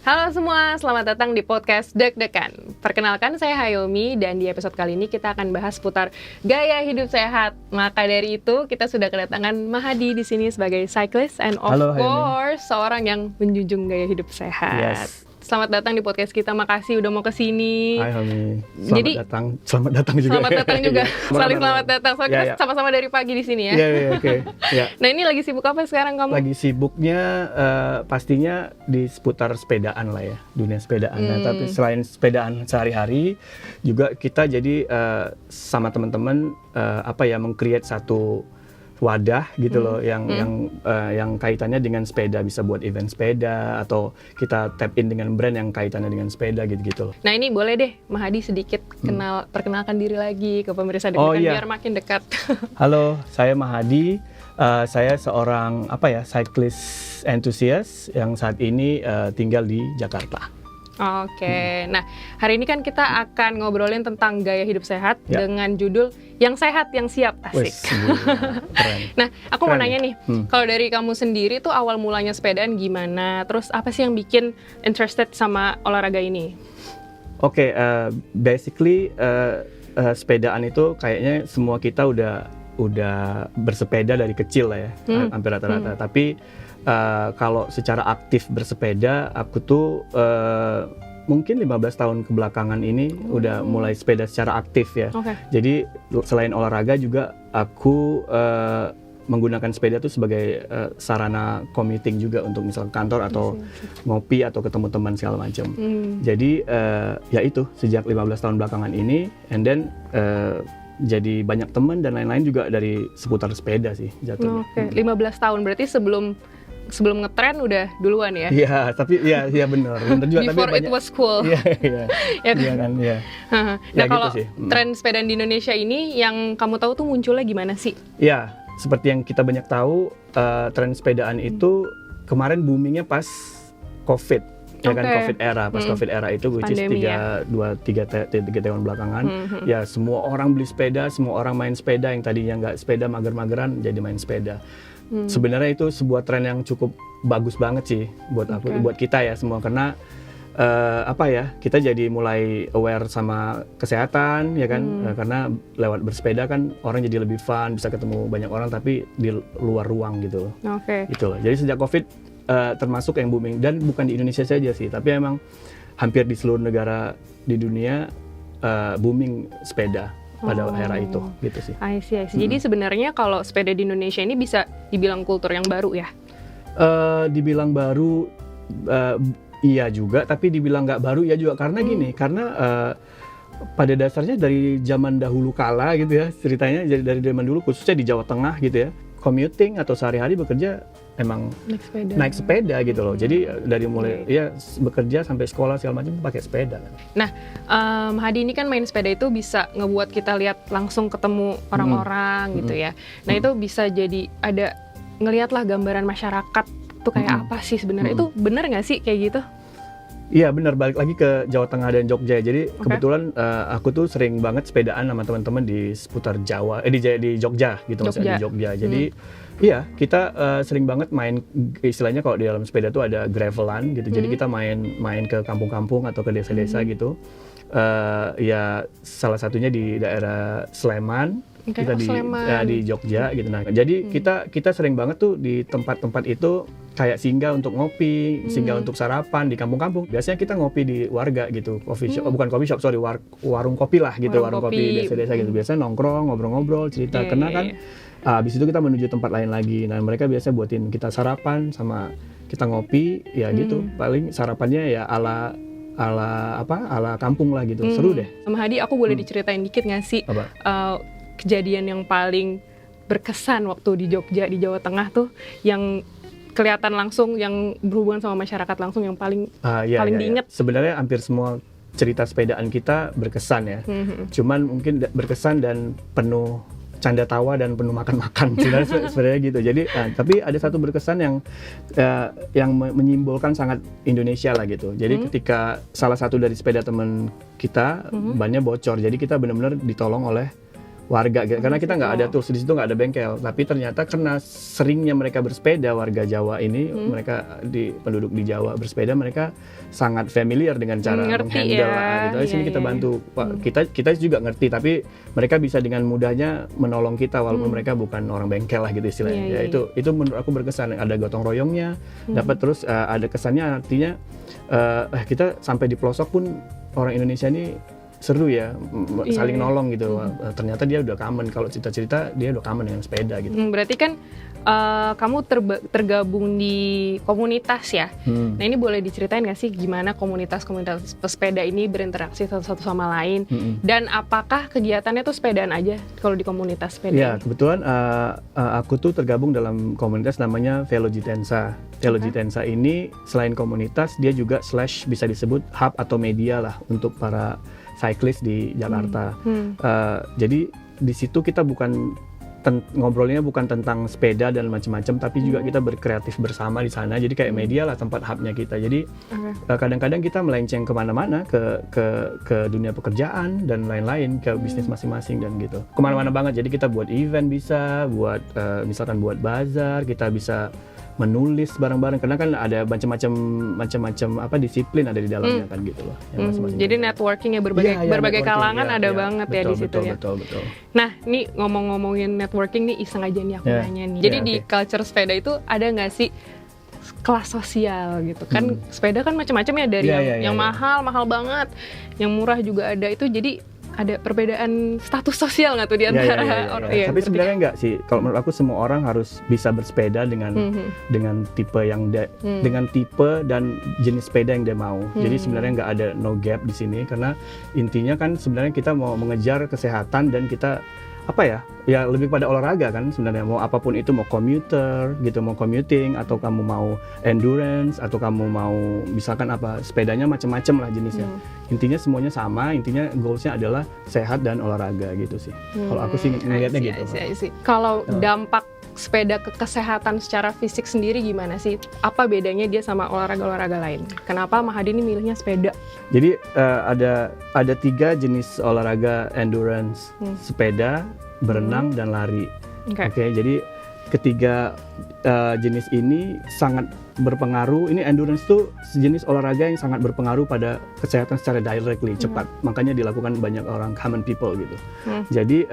Halo semua, selamat datang di podcast Deg-Degan. Perkenalkan, saya Hayomi dan di episode kali ini kita akan bahas seputar gaya hidup sehat. Maka dari itu kita sudah kedatangan Mahadi di sini sebagai cyclist and of course seorang yang menjunjung gaya hidup sehat. Yes. Selamat datang di podcast kita. Makasih udah mau kesini. Hai Homi, Selamat datang juga. Saling selamat datang. Soalnya kita sama-sama dari pagi di sini ya. Oke. Nah, ini lagi sibuk apa sekarang kamu? Lagi sibuknya pastinya di seputar sepedaan lah ya, dunia sepedaan. Nah, tapi selain sepedaan sehari-hari, juga kita jadi sama teman-teman meng-create satu wadah gitu loh yang kaitannya dengan sepeda, bisa buat event sepeda atau kita tap in dengan brand yang kaitannya dengan sepeda gitu. Nah, ini boleh deh Mahadi sedikit perkenalkan diri lagi ke pemirsa Deg-Degan biar makin dekat. Halo, saya Mahadi. Saya seorang cyclist enthusiast yang saat ini tinggal di Jakarta. Oke. Nah, hari ini kan kita akan ngobrolin tentang gaya hidup sehat dengan judul Yang Sehat Yang Siap. Asik. Nah, aku mau nanya nih, kalau dari kamu sendiri tuh awal mulanya sepedaan gimana? Terus apa sih yang bikin interested sama olahraga ini? Oke, basically sepedaan itu kayaknya semua kita udah bersepeda dari kecil lah ya, hampir rata-rata. Tapi kalau secara aktif bersepeda, aku tuh mungkin 15 tahun kebelakangan ini udah mulai sepeda secara aktif ya. Jadi selain olahraga juga aku menggunakan sepeda tuh sebagai sarana commuting juga untuk misal kantor atau ngopi atau ketemu teman segala macam. Jadi ya itu sejak 15 tahun belakangan ini, and then jadi banyak teman dan lain-lain juga dari seputar sepeda sih jatuhnya. 15 tahun berarti sebelum ngetren udah duluan ya? Iya, tapi iya benar juga. Before tapi it was cool. Iya kan. Nah, kalau gitu tren sepedaan di Indonesia ini yang kamu tahu tuh munculnya gimana sih? Iya, seperti yang kita banyak tahu, tren sepedaan itu kemarin boomingnya pas COVID. Ya kan, COVID era, pas COVID era itu which is 3 tahun belakangan, ya semua orang beli sepeda, semua orang main sepeda, yang tadinya nggak sepeda mager-mageran jadi main sepeda. Sebenarnya itu sebuah tren yang cukup bagus banget sih buat aku, buat kita ya semua, karena kita jadi mulai aware sama kesehatan ya kan, karena lewat bersepeda kan orang jadi lebih fun, bisa ketemu banyak orang tapi di luar ruang gitu. Gitu loh. Jadi sejak COVID termasuk yang booming, dan bukan di Indonesia saja sih, tapi emang hampir di seluruh negara di dunia booming sepeda pada era itu gitu sih. I see. Jadi sebenarnya kalau sepeda di Indonesia ini bisa dibilang kultur yang baru ya? Dibilang baru iya juga, tapi dibilang nggak baru ya juga, karena gini, karena pada dasarnya dari zaman dahulu kala gitu ya ceritanya, dari zaman dulu khususnya di Jawa Tengah gitu ya, commuting atau sehari-hari bekerja emang naik sepeda gitu loh. Jadi dari mulai bekerja sampai sekolah segala macam pakai sepeda. Nah, Hadi ini kan main sepeda itu bisa ngebuat kita lihat langsung ketemu orang-orang gitu ya. Nah, itu bisa jadi ada ngelihatlah gambaran masyarakat tuh kayak apa sih sebenarnya. Itu benar nggak sih kayak gitu? Iya benar, balik lagi ke Jawa Tengah dan Jogja. Jadi kebetulan aku tuh sering banget sepedaan sama teman-teman di seputar Jawa, di Jogja gitu, maksudnya di Jogja. Jadi iya, kita sering banget main, istilahnya kalau di dalam sepeda tuh ada gravelan gitu. Jadi kita main ke kampung-kampung atau ke desa-desa gitu. Ya salah satunya di daerah Sleman. Kita di Jogja gitu. Nah, jadi kita sering banget tuh di tempat-tempat itu kayak singgah untuk ngopi, singgah untuk sarapan di kampung-kampung. Biasanya kita ngopi di warga gitu, coffee shop, bukan coffee shop, sorry, warung kopi lah gitu, warung kopi desa-desa gitu. Biasanya nongkrong, ngobrol-ngobrol, cerita. Karena kan habis itu kita menuju tempat lain lagi. Nah, mereka biasanya buatin kita sarapan sama kita ngopi, ya gitu. Paling sarapannya ya ala kampung lah gitu. Seru deh. Sama Hadi, aku boleh diceritain dikit nggak sih kejadian yang paling berkesan waktu di Jogja, di Jawa Tengah tuh, yang kelihatan langsung, yang berhubungan sama masyarakat langsung, yang paling diingat? Sebenarnya hampir semua cerita sepedaan kita berkesan ya. Cuman mungkin berkesan dan penuh canda tawa dan penuh makan-makan sebenarnya gitu. Jadi tapi ada satu berkesan yang menyimbolkan sangat Indonesia lah gitu. Jadi ketika salah satu dari sepeda teman kita bannya bocor, jadi kita benar-benar ditolong oleh warga gitu. Karena kita nggak ada tools di situ, nggak ada bengkel. Tapi ternyata karena seringnya mereka bersepeda, warga Jawa ini, mereka penduduk di Jawa bersepeda, mereka sangat familiar dengan cara menghandle gitu. Di sini kita bantu. Kita juga ngerti, tapi mereka bisa dengan mudahnya menolong kita walaupun mereka bukan orang bengkel lah gitu istilahnya. Itu menurut aku berkesan. Ada gotong royongnya, dapat terus ada kesannya, artinya kita sampai di pelosok pun orang Indonesia ini seru ya, saling nolong gitu. Ternyata dia udah common, kalau cerita-cerita dia udah common dengan sepeda gitu. Berarti kan kamu tergabung di komunitas ya. Nah ini boleh diceritain nggak sih gimana komunitas-komunitas pesepeda ini berinteraksi satu sama lain? Dan apakah kegiatannya tuh sepedaan aja kalau di komunitas sepeda? Ya kebetulan aku tuh tergabung dalam komunitas namanya Velojitensa. Velojitensa ini selain komunitas, dia juga / bisa disebut hub atau media lah untuk para cyclist di Jakarta. Jadi di situ kita ngobrolnya bukan tentang sepeda dan macam-macam, tapi juga kita berkreatif bersama di sana. Jadi kayak media lah tempat hubnya kita. Jadi kadang-kadang kita melenceng kemana-mana ke dunia pekerjaan dan lain-lain, ke bisnis masing-masing dan gitu. Kemana-mana banget. Jadi kita buat event bisa, misalkan buat bazar, kita bisa menulis bareng-bareng, karena kan ada macam-macam disiplin ada di dalamnya kan gitu loh. Jadi networkingnya berbagai kalangan ada banget ya di situ ya. Betul. Nah, nih ngomongin networking nih iseng aja nih aku nanya nih. Jadi di culture sepeda itu ada nggak sih kelas sosial gitu kan? Sepeda kan macam-macam ya, dari yang mahal banget, yang murah juga ada. Itu jadi ada perbedaan status sosial nggak tuh di antara orang? Tapi sebenarnya nggak sih. Kalau menurut aku semua orang harus bisa bersepeda dengan tipe dengan tipe dan jenis sepeda yang dia mau. Jadi sebenarnya nggak ada no gap di sini, karena intinya kan sebenarnya kita mau mengejar kesehatan dan kita ya lebih pada olahraga kan sebenarnya. Mau apapun itu, mau commuter gitu, mau commuting, atau kamu mau endurance, atau kamu mau misalkan sepedanya macam-macam lah jenisnya. Intinya semuanya sama, intinya goalsnya adalah sehat dan olahraga gitu sih. Kalau aku sih ngelihatnya gitu. Kalau dampak sepeda ke kesehatan secara fisik sendiri gimana sih? Apa bedanya dia sama olahraga-olahraga lain? Kenapa Mahadi ini milihnya sepeda? Jadi ada 3 jenis olahraga endurance: sepeda, berenang, dan lari. Oke, jadi ketiga jenis ini sangat berpengaruh. Ini endurance tuh sejenis olahraga yang sangat berpengaruh pada kesehatan secara directly, cepat. Makanya dilakukan banyak orang, common people gitu. Jadi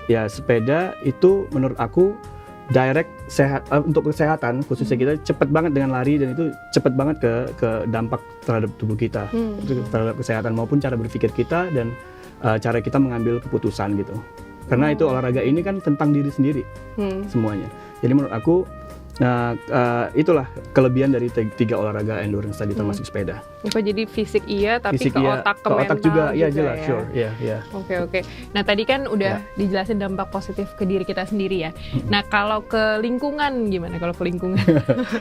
ya sepeda itu menurut aku direct sehat untuk kesehatan, khususnya kita cepat banget dengan lari, dan itu cepat banget ke dampak terhadap tubuh kita, terhadap kesehatan maupun cara berpikir kita dan cara kita mengambil keputusan gitu. Karena itu olahraga ini kan tentang diri sendiri semuanya. Jadi menurut aku itulah kelebihan dari 3 olahraga endurance tadi, termasuk sepeda. Jadi fisik tapi ke otak, ke mental juga ya, jelas ya. Sure. Yeah. Oke. Nah tadi kan udah dijelasin dampak positif ke diri kita sendiri ya. Nah kalau ke lingkungan gimana? Kalau ke lingkungan?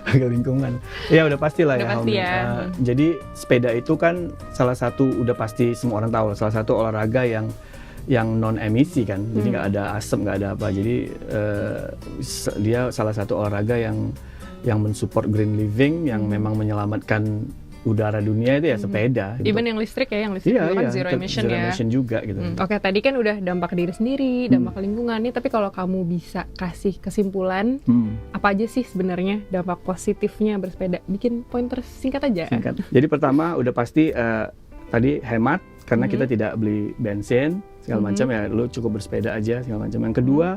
Ke lingkungan, ya udah pasti lah. Jadi sepeda itu kan salah satu, udah pasti semua orang tahu, salah satu olahraga yang non emisi kan, jadi nggak ada asap, nggak ada apa. Jadi dia salah satu olahraga yang mensupport green living, yang memang menyelamatkan udara dunia itu ya sepeda. Even yang listrik ya, kan zero emission juga gitu. Oke, tadi kan udah dampak diri sendiri, dampak lingkungan nih, tapi kalau kamu bisa kasih kesimpulan, apa aja sih sebenarnya dampak positifnya bersepeda? Bikin pointer singkat aja. Jadi pertama udah pasti tadi hemat, karena kita tidak beli bensin segala macam, ya lu cukup bersepeda aja segala macam. Yang kedua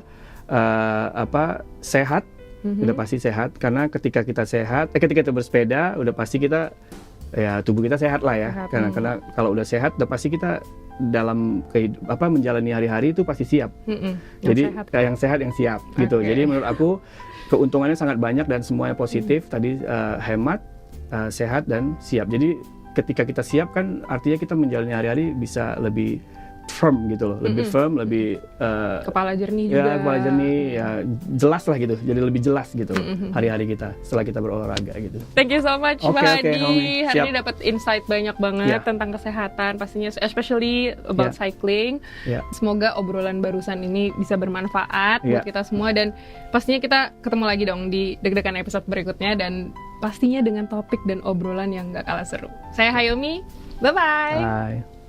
sehat, udah pasti sehat, karena ketika kita sehat, ketika kita bersepeda udah pasti kita ya tubuh kita sehat lah ya. Karena kalau udah sehat udah pasti kita dalam menjalani hari-hari itu pasti siap. Jadi yang sehat yang siap gitu. Jadi menurut aku keuntungannya sangat banyak dan semuanya positif. Tadi hemat, sehat, dan siap. Jadi ketika kita siap kan artinya kita menjalani hari-hari bisa lebih firm gitu loh, lebih firm, lebih kepala jernih juga. Ya, kepala jernih, ya jelas lah gitu. Jadi lebih jelas gitu hari-hari kita setelah kita berolahraga gitu. Thank you so much, Mahadi. Hari ini dapat insight banyak banget tentang kesehatan, pastinya especially about cycling. Semoga obrolan barusan ini bisa bermanfaat buat kita semua, dan pastinya kita ketemu lagi dong di deg-degan episode berikutnya, dan pastinya dengan topik dan obrolan yang gak kalah seru. Saya Hayomi, bye-bye. Bye.